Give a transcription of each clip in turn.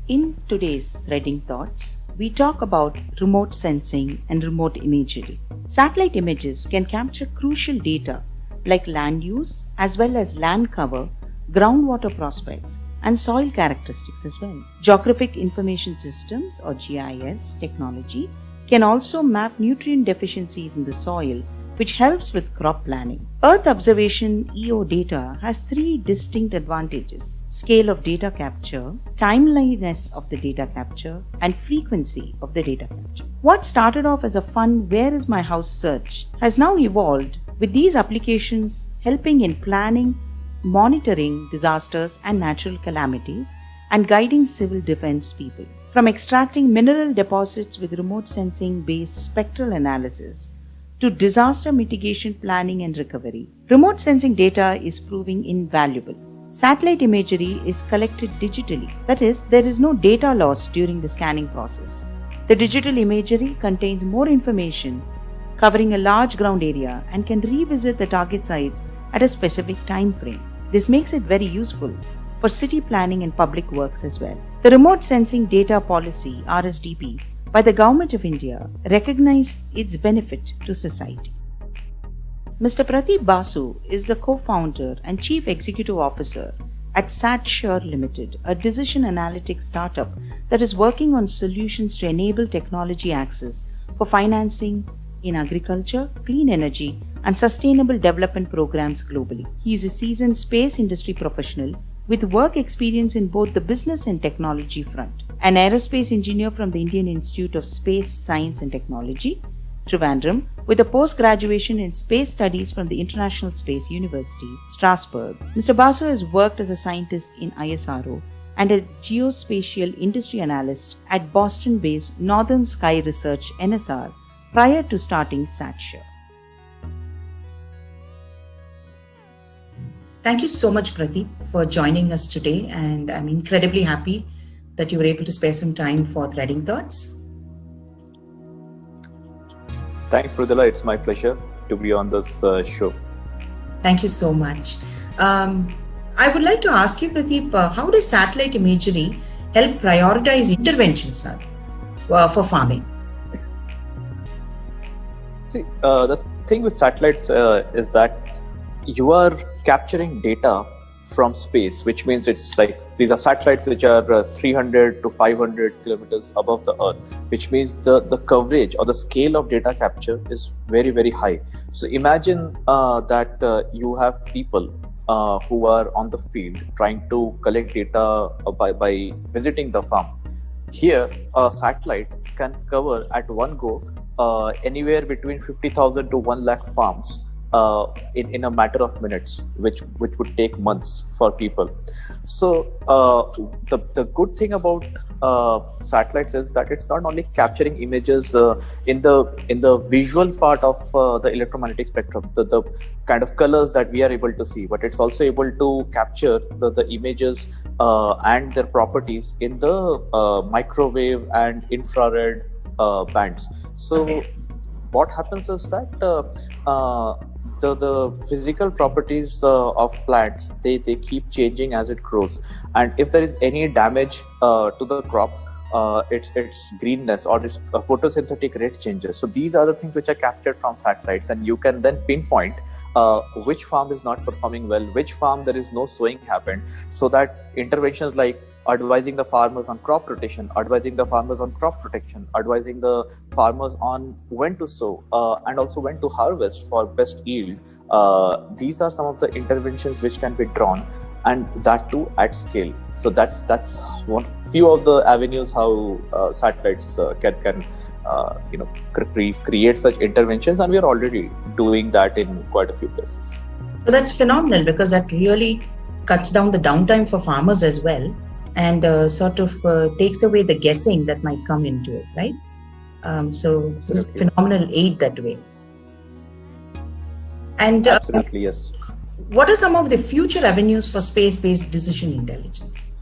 In today's Threading Thoughts, we talk about remote sensing and remote imagery. Satellite images can capture crucial data like land use as well as land cover, groundwater prospects, and soil characteristics as well. Geographic Information Systems or GIS technology can also map nutrient deficiencies in the soil, which helps with crop planning. Earth observation EO data has three distinct advantages: scale of data capture, timeliness of the data capture, and frequency of the data capture. What started off as a fun "where is my house" search has now evolved with these applications helping in planning, monitoring disasters and natural calamities, and guiding civil defense people. From extracting mineral deposits with remote sensing based spectral analysis to disaster mitigation planning and recovery, remote sensing data is proving invaluable. Satellite imagery is collected digitally, that is, there is no data loss during the scanning process. The digital imagery contains more information covering a large ground area and can revisit the target sites at a specific time frame. This makes it very useful for city planning and public works as well. The Remote Sensing Data Policy (RSDP) by the Government of India recognizes its benefit to society. Mr. Pradeep Basu is the co-founder and chief executive officer at SatSure Limited, a decision analytics startup that is working on solutions to enable technology access for financing in agriculture, clean energy, and sustainable development programs globally. He is a seasoned space industry professional with work experience in both the business and technology front. An aerospace engineer from the Indian Institute of Space Science and Technology, Trivandrum, with a post-graduation in space studies from the International Space University, Strasbourg. Mr. Basu has worked as a scientist in ISRO and a geospatial industry analyst at Boston-based Northern Sky Research (NSR) prior to starting SatSure. Thank you so much, Pradeep, for joining us today, and I'm incredibly happy that you were able to spare some time for Threading Thoughts. Thanks, Prudila. It's my pleasure to be on this show. Thank you so much. I would like to ask you, Pradeep, how does satellite imagery help prioritize interventions for farming? See, the thing with satellites is that you are capturing data from space, which means it's like these are satellites which are 300 to 500 kilometers above the Earth, which means the coverage or the scale of data capture is very, very high. So imagine that you have people who are on the field trying to collect data by visiting the farm. Here, a satellite can cover at one go anywhere between 50,000 to 1 lakh farms in a matter of minutes, which would take months for people. So the good thing about satellites is that it's not only capturing images in the visual part of the electromagnetic spectrum, the kind of colors that we are able to see, but it's also able to capture the images and their properties in the microwave and infrared bands. So what happens is that the physical properties of plants, they keep changing as it grows, and if there is any damage to the crop, its greenness or its photosynthetic rate changes. So these are the things which are captured from satellites, and you can then pinpoint which farm is not performing well, which farm there is no sowing happened, so that interventions like advising the farmers on crop rotation, advising the farmers on crop protection, advising the farmers on when to sow and also when to harvest for best yield. These are some of the interventions which can be drawn, and that too at scale. So that's one few of the avenues how satellites can create such interventions, and we are already doing that in quite a few places. So that's phenomenal, because that really cuts down the downtime for farmers as well, and sort of takes away the guessing that might come into it, right? So it's a phenomenal aid that way. And absolutely, yes. What are some of the future avenues for space-based decision intelligence?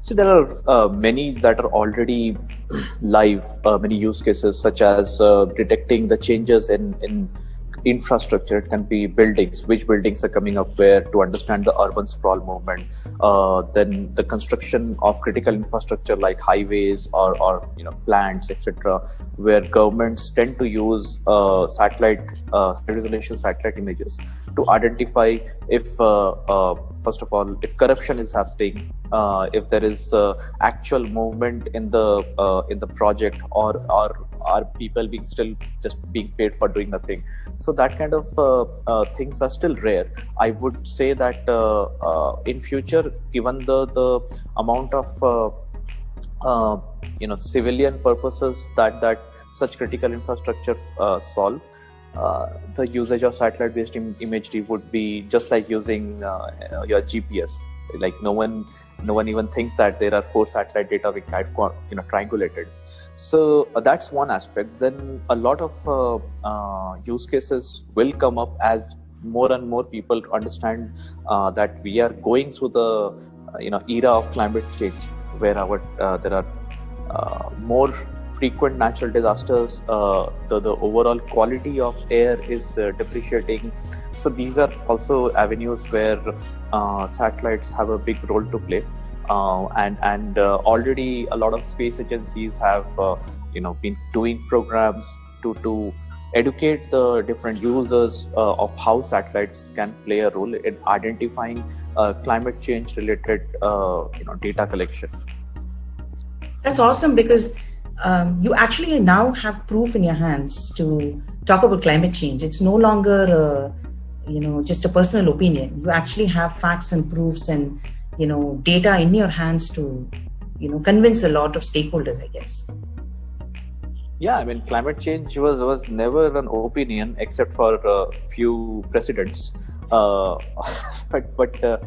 So there are many that are already live, many use cases such as detecting the changes in infrastructure, it can be buildings, which buildings are coming up where, to understand the urban sprawl movement. Then the construction of critical infrastructure like highways or plants, etc., where governments tend to use high resolution satellite images to identify if first of all, if corruption is happening, if there is actual movement in the project, or are people being still just being paid for doing nothing. So that kind of things are still rare. I would say that in future, given the amount of civilian purposes that such critical infrastructure solve, the usage of satellite-based imagery would be just like using your GPS. Like no one even thinks that there are 4 satellite data being triangulated. So that's one aspect. Then a lot of use cases will come up as more and more people understand that we are going through the era of climate change, where there are more frequent natural disasters. The overall quality of air is depreciating. So these are also avenues where satellites have a big role to play. And already a lot of space agencies have been doing programs to educate the different users of how satellites can play a role in identifying climate change related data collection. That's awesome, because you actually now have proof in your hands to talk about climate change. It's no longer just a personal opinion. You actually have facts and proofs and data in your hands to convince a lot of stakeholders, I guess. Yeah, I mean, climate change was never an opinion except for a few presidents. But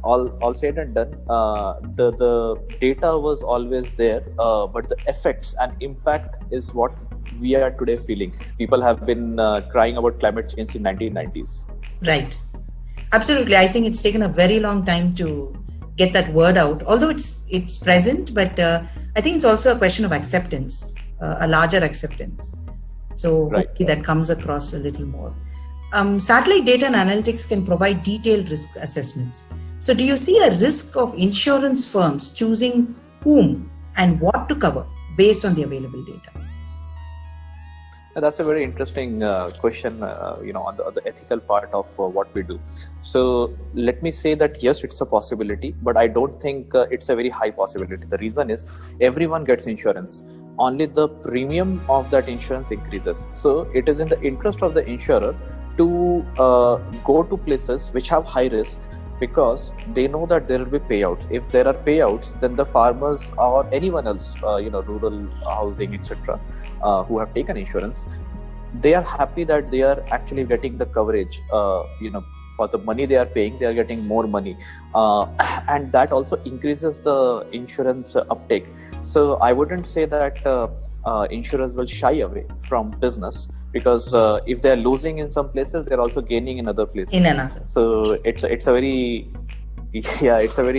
all said and done, the data was always there, but the effects and impact is what we are today feeling. People have been crying about climate change in 1990s. Right. Absolutely. I think it's taken a very long time to get that word out, although it's present, but I think it's also a question of acceptance, a larger acceptance. So right. Hopefully that comes across a little more. Satellite data and analytics can provide detailed risk assessments. So do you see a risk of insurance firms choosing whom and what to cover based on the available data? That's a very interesting question, on the ethical part of what we do. So let me say that yes, it's a possibility, but I don't think it's a very high possibility. The reason is everyone gets insurance. Only the premium of that insurance increases. So it is in the interest of the insurer to go to places which have high risk, because they know that there will be payouts. If there are payouts, then the farmers or anyone else, rural housing, etc., who have taken insurance, they are happy that they are actually getting the coverage. For the money they are paying, they are getting more money, and that also increases the insurance uptake. So I wouldn't say that insurers will shy away from business, because if they are losing in some places, they're also gaining in other places. In another. So it's a very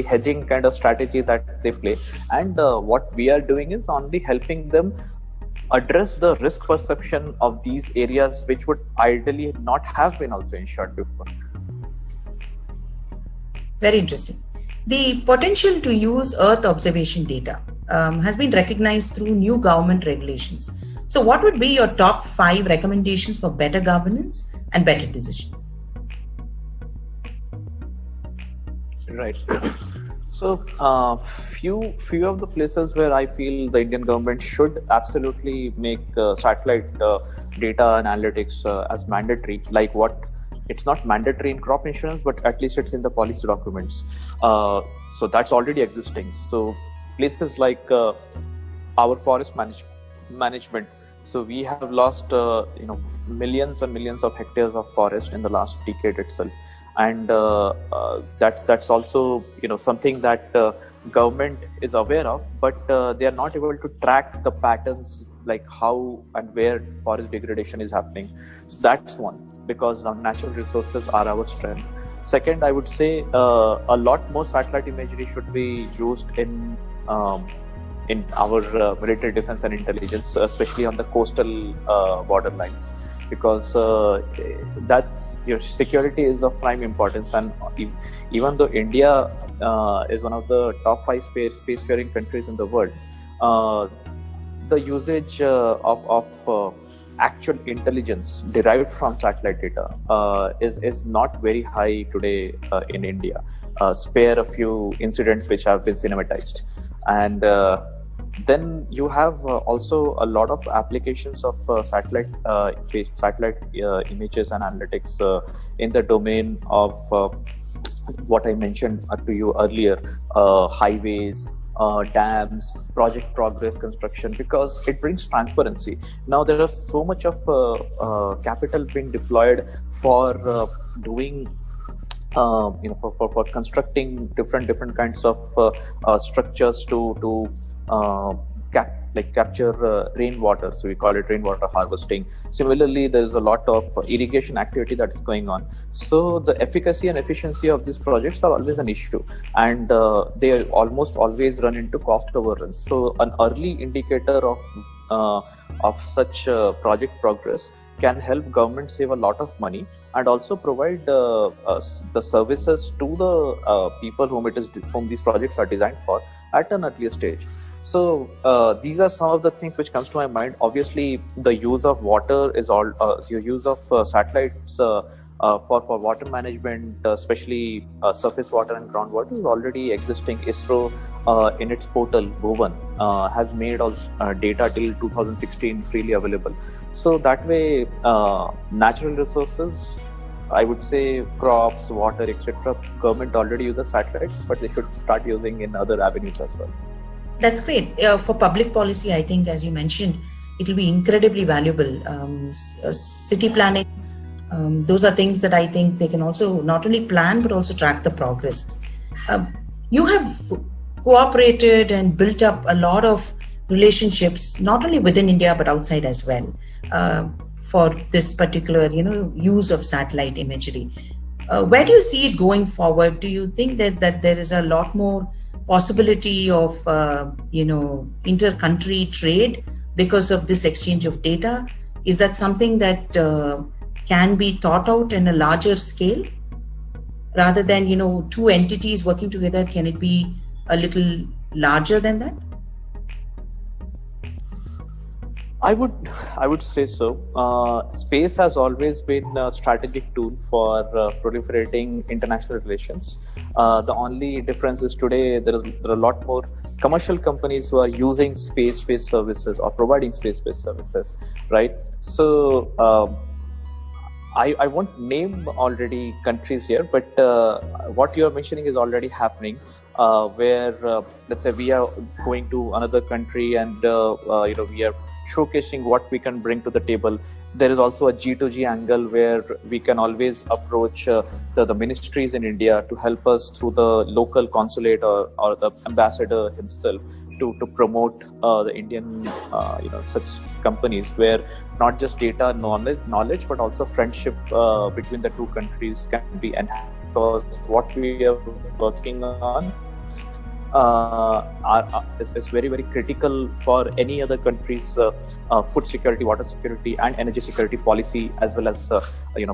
hedging kind of strategy that they play. And what we are doing is only helping them address the risk perception of these areas, which would ideally not have been also insured before. Very interesting. The potential to use Earth observation data has been recognized through new government regulations. So what would be your top 5 recommendations for better governance and better decisions? Right. So few of the places where I feel the Indian government should absolutely make satellite data and analytics as mandatory, like what it's not mandatory in crop insurance, but at least it's in the policy documents. So that's already existing. So places like our forest management. So we have lost millions and millions of hectares of forest in the last decade itself, and that's also something that government is aware of, but they are not able to track the patterns, like how and where forest degradation is happening. So that's one, because our natural resources are our strength. Second, I would say a lot more satellite imagery should be used in our military defense and intelligence, especially on the coastal borderlines. because that's your security is of prime importance. And even though India is one of the top 5 spacefaring countries in the world, the usage of actual intelligence derived from satellite data is not very high today in India. Spare a few incidents which have been cinematized, and then you have also a lot of applications of satellite images and analytics in the domain of what I mentioned to you earlier, highways, dams, project progress, construction, because it brings transparency. Now there is so much of capital being deployed for doing for constructing different kinds of structures to capture rainwater. So we call it rainwater harvesting. Similarly, there is a lot of irrigation activity that's going on. So the efficacy and efficiency of these projects are always an issue, and they almost always run into cost overruns. So an early indicator of such project progress can help government save a lot of money and also provide the services to the people whom these projects are designed for at an earlier stage. So these are some of the things which comes to my mind. Obviously, the use of water is all your use of satellites for water management, especially surface water and groundwater, is already existing. ISRO in its portal Bhuvan has made all data till 2016 freely available. So that way, natural resources, I would say crops, water, etc., government already uses satellites, but they should start using in other avenues as well. That's great. For public policy, I think, as you mentioned, it will be incredibly valuable. City planning, those are things that I think they can also not only plan, but also track the progress. You have cooperated and built up a lot of relationships, not only within India, but outside as well, for this particular, use of satellite imagery. Where do you see it going forward? Do you think that there is a lot more possibility of inter-country trade because of this exchange of data? Is that something that can be thought out in a larger scale rather than two entities working together? Can it be a little larger than that? I would say so. Space has always been a strategic tool for proliferating international relations. The only difference is today there are a lot more commercial companies who are using space-based services or providing space-based services, right? So I won't name already countries here, but what you're mentioning is already happening, where let's say we are going to another country and we are showcasing what we can bring to the table. There is also a G2G angle where we can always approach the ministries in India to help us through the local consulate or the ambassador himself to promote the Indian such companies, where not just data knowledge but also friendship between the two countries can be enhanced. Because what we are working on is very, very critical for any other country's food security, water security, and energy security policy, as well as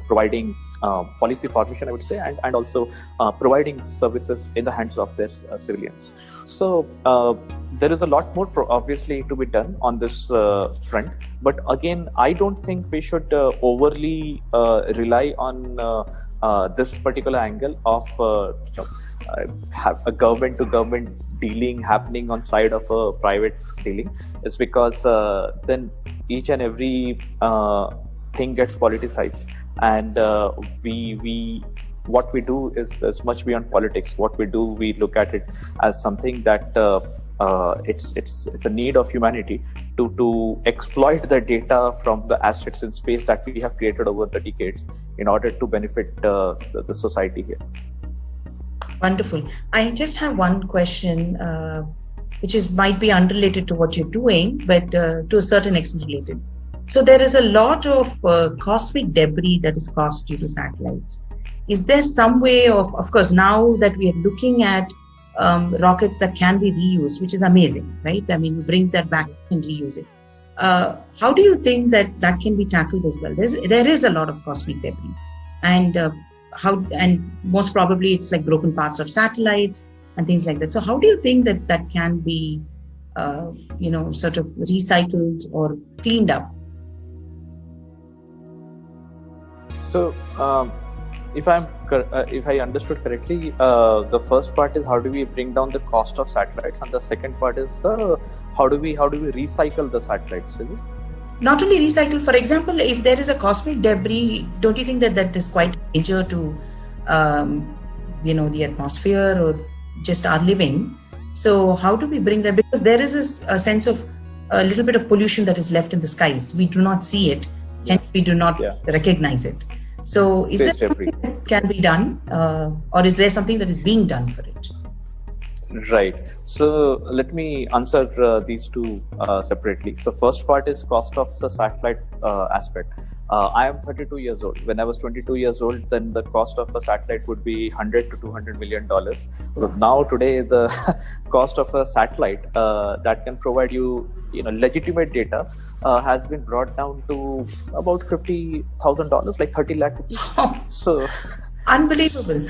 providing policy formation, I would say, and also providing services in the hands of their civilians. So there is a lot more obviously to be done on this front, but again, I don't think we should overly rely on this particular angle of have a government to government dealing happening on side of a private dealing. It's because then each and every thing gets politicized, and what we do is much beyond politics. What we do, we look at it as something that it's a need of humanity to exploit the data from the assets in space that we have created over the decades in order to benefit the society here. Wonderful. I just have one question, which might be unrelated to what you're doing, but to a certain extent related. So there is a lot of cosmic debris that is caused due to satellites. Is there some way of course, now that we are looking at rockets that can be reused, which is amazing, right? I mean, you bring that back and reuse it. How do you think that can be tackled as well? There is a lot of cosmic debris, and most probably it's like broken parts of satellites and things like that. So how do you think that can be, sort of recycled or cleaned up? So, if I understood correctly, the first part is how do we bring down the cost of satellites, and the second part is how do we recycle the satellites? Is it? Not only recycle. For example, if there is a cosmic debris, don't you think that is quite a danger to, the atmosphere or just our living? So how do we bring that? Because there is a sense of a little bit of pollution that is left in the skies. We do not see it, and we do not recognize it. So Space is there debris. something that can be done, or is there something that is being done for it? Right. So let me answer these two separately. So first part is cost of the satellite aspect. I am 32 years old. When I was 22 years old, then the cost of a satellite would be $100 to $200 million. But now today, the cost of a satellite that can provide you, legitimate data has been brought down to about $50,000, like 30 lakh rupees. So Unbelievable.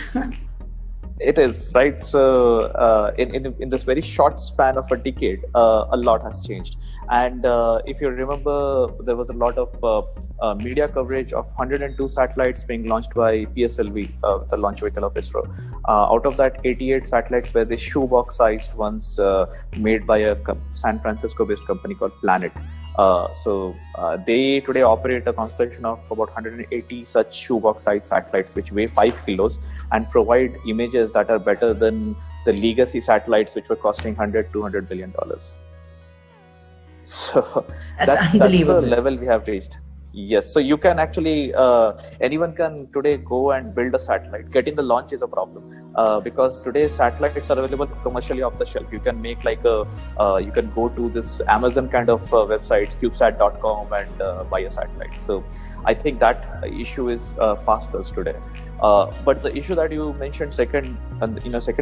it is, right? So in this very short span of a decade, a lot has changed. And if you remember, there was a lot of media coverage of 102 satellites being launched by PSLV, the launch vehicle of ISRO. Out of that, 88 satellites were the shoebox-sized ones made by a San Francisco-based company called Planet. So they today operate a constellation of about 180 such shoebox-sized satellites, which weigh 5 kilos and provide images that are better than the legacy satellites, which were costing $100-200 billion. So that's the level we have reached. Yes, so you can actually, anyone can today go and build a satellite. Getting the launch is a problem because today satellites are available commercially off the shelf. You can make you can go to this Amazon kind of websites, CubeSat.com, and buy a satellite. So I think that issue is past us today. But the issue that you mentioned second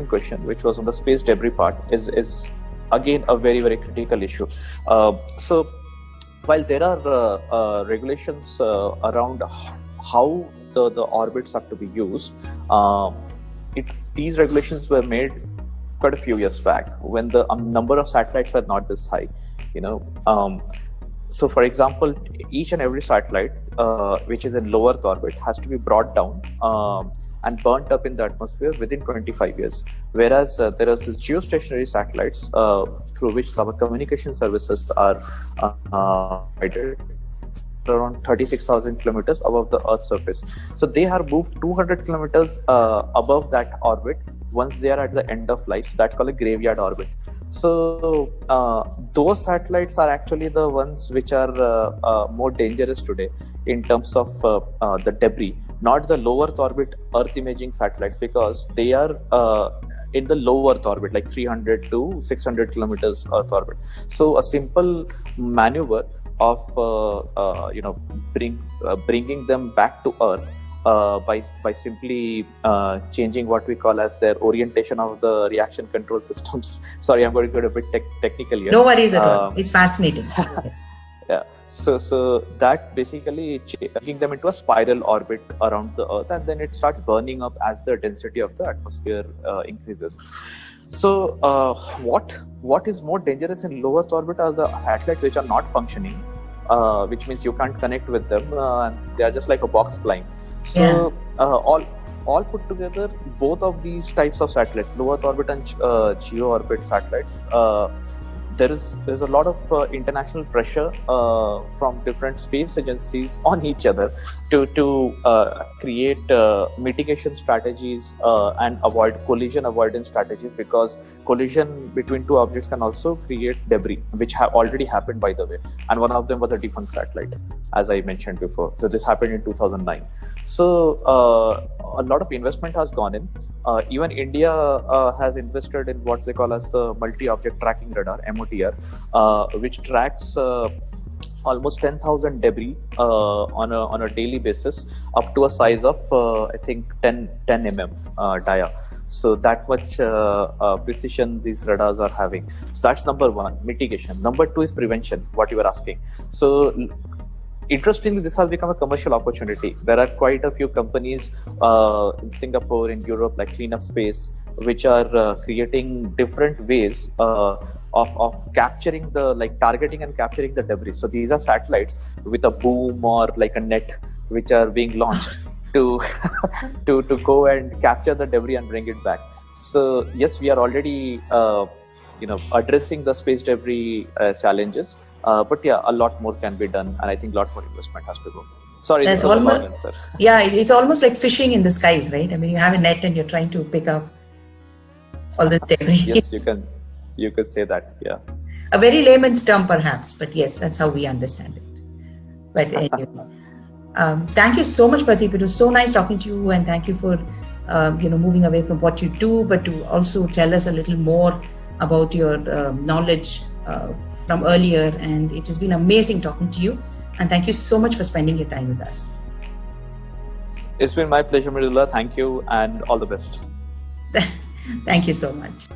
question, which was on the space debris part, is again a very, very critical issue. So while there are regulations around how the orbits have to be used, these regulations were made quite a few years back when the number of satellites were not this high. So, for example, each and every satellite which is in low Earth orbit has to be brought down and burnt up in the atmosphere within 25 years. Whereas there are the geostationary satellites through which our communication services are provided around 36,000 kilometers above the Earth's surface. So they are moved 200 kilometers above that orbit once they are at the end of life. So that's called a graveyard orbit. So those satellites are actually the ones which are more dangerous today in terms of the debris, not the low Earth orbit Earth imaging satellites, because they are in the low Earth orbit, like 300 to 600 kilometers Earth orbit. So a simple maneuver of bringing them back to Earth by simply changing what we call as their orientation of the reaction control systems. Sorry, I'm going to get a bit technical here. No worries at all. It's fascinating. Yeah. So that basically taking them into a spiral orbit around the Earth, and then it starts burning up as the density of the atmosphere increases. So what is more dangerous in low Earth orbit are the satellites which are not functioning, which means you can't connect with them, and they are just like a box flying. So all put together, both of these types of satellites, low Earth orbit and geo orbit satellites, there's a lot of international pressure from different space agencies on each other to create mitigation strategies and avoid collision avoidance strategies, because collision between two objects can also create debris, which have already happened, by the way. And one of them was a defunct satellite, as I mentioned before. So this happened in 2009. So a lot of investment has gone in. Even India has invested in what they call as the multi-object tracking radar, MOTR, which tracks almost 10,000 debris on a daily basis, up to a size of I think 10 mm dia. So that much precision these radars are having. So that's number one, mitigation. Number two is prevention, what you were asking. So interestingly, this has become a commercial opportunity. There are quite a few companies in Singapore, in Europe, like Cleanup Space, which are creating different ways of capturing targeting and capturing the debris. So these are satellites with a boom or like a net, which are being launched to to go and capture the debris and bring it back. So yes, we are already addressing the space debris challenges. But yeah, a lot more can be done, and I think a lot more investment has to go. Sorry, that's almost, yeah, it's almost like fishing in the skies, right? I mean, you have a net and you're trying to pick up all this debris. Yes, you could say that, yeah. A very layman's term, perhaps, but yes, that's how we understand it. But anyway, thank you so much, Pradeep. It was so nice talking to you, and thank you for moving away from what you do, but to also tell us a little more about your knowledge from earlier. And it has been amazing talking to you, and thank you so much for spending your time with us. It's been my pleasure, Mridula. Thank you, and all the best. Thank you so much.